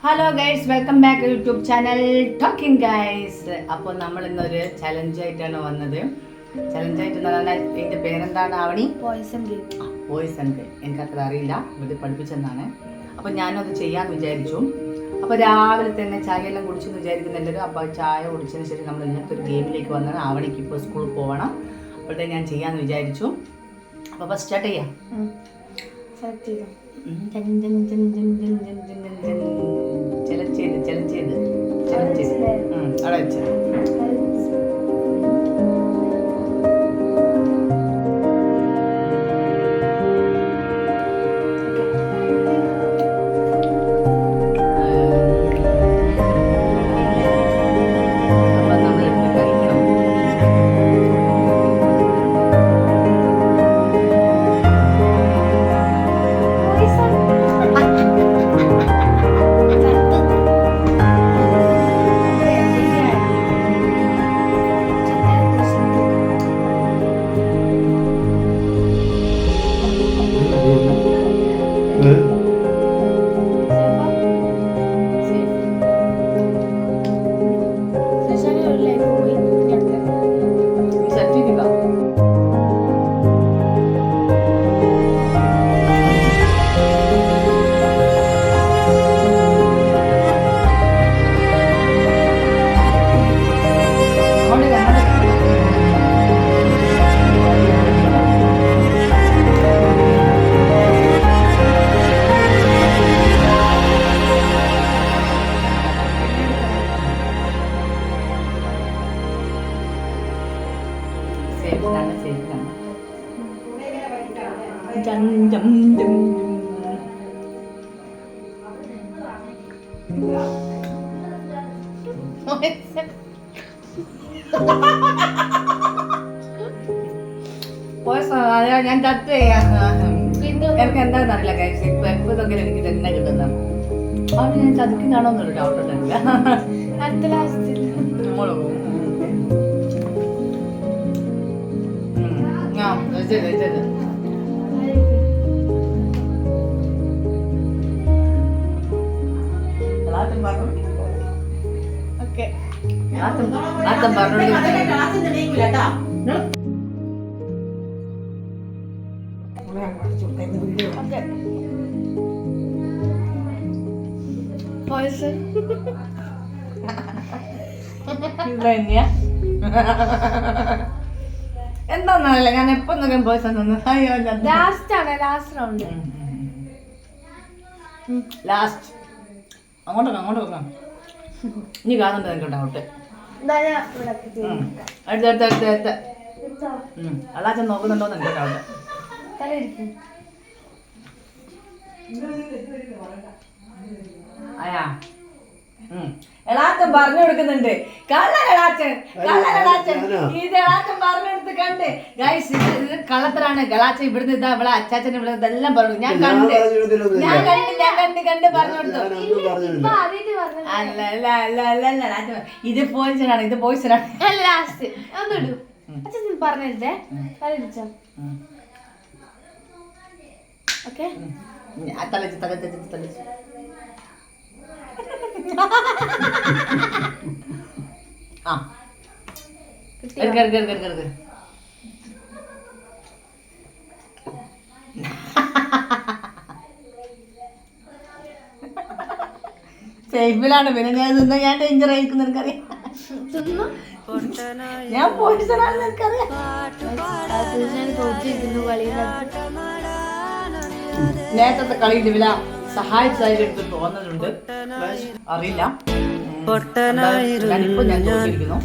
Hello guys, welcome back YouTube channel talking guys. അപ്പോൾ നമ്മൾ ഇന്നൊരു ചലഞ്ചായിട്ടാണ് വന്നത്. ചലഞ്ചായിട്ട് പറഞ്ഞാൽ ഇതിൻ്റെ പേരെന്താണ് Avani? Poison cake. Poison cake എനിക്കത്ര അറിയില്ല, ഇവിടെ പഠിപ്പിച്ചെന്നാണ്. അപ്പോൾ ഞാനും അത് ചെയ്യാമെന്ന് വിചാരിച്ചു. അപ്പോൾ രാവിലെ തന്നെ ചായയെല്ലാം കുടിച്ചെന്ന് വിചാരിക്കുന്നുണ്ടല്ലോ. അപ്പോൾ ചായ കുടിച്ചതിന് ശേഷം നമ്മൾ ഇന്നത്തെ ഒരു ഗെയിമിലേക്ക് വന്നത്. ആവണിക്ക് ഇപ്പോൾ സ്കൂളിൽ പോകണം. അപ്പോഴത്തേക്ക് ഞാൻ ചെയ്യാമെന്ന് വിചാരിച്ചു. അപ്പോൾ ഫസ്റ്റ് സ്റ്റാർട്ട് ചെയ്യാം. സെലക്ട് ചെയ്തു. അവിടെ വെച്ച് ഞാൻ ടച്ച് ചെയ്യാം. എനിക്ക് എന്താണെന്ന് അറിയില്ല കഴിച്ച് ഇപ്പൊ ഇതൊക്കെ എനിക്ക് തന്നെ കിട്ടുന്നത്. അത് ഞാൻ ചതിക്കുന്നതാണോ എന്നൊരു ഡൗട്ട് ഉണ്ടെങ്കിൽ എന്താന്നല്ല ഞാൻ എപ്പോ നോക്കാൻ പോയിസൺ ലാസ്റ്റ് അങ്ങോട്ട് വെക്കാം. ഇനി കാണുന്നുണ്ട് എനിക്ക് ഡൗട്ട്. അടുത്ത അള്ളാച്ചൻ നോക്കുന്നുണ്ടോന്ന് എനിക്ക് ഡൗട്ട്. അയാ എളാച്ചൻ പറഞ്ഞു കൊടുക്കുന്നുണ്ട്. കള്ളൻ ഇത് എളാച്ചൻ പറഞ്ഞു കൊടുത്ത് കണ്ട് ഗൈസ്, ഇത് കള്ളത്തരാണ്. ഗളാച്ചൻ ഇവിടുന്ന് ഇതാ ഇവിടെ അച്ചാച്ചൻ ഇവിടെ ഇതെല്ലാം പറഞ്ഞു. ഞാൻ കണ്ട് പറഞ്ഞു കൊടുത്തു. അല്ല ഇത് പോയിസനാണ്, ഇത് പോയിസനാണ്. ലാസ്റ്റ് ഒന്നിടൂ പറഞ്ഞേ. ഓക്കെ തളിച്ച് ആ എടുക്ക സേഫിലാണ്. പിന്നെ ഞാൻ തിന്ന ഞാൻ ഡേഞ്ചർ ആയിരിക്കും എനിക്കറിയാം. ഞാൻ പോയിസണാണെന്ന് എനിക്കറിയാം. നേരത്തെ കളിയിൽ വില സഹായിച്ചതായിട്ട് തോന്നുന്നുണ്ട്, അറിയില്ല. ഞാനിപ്പോ ഞാൻ ചോദിച്ചിരിക്കുന്നു.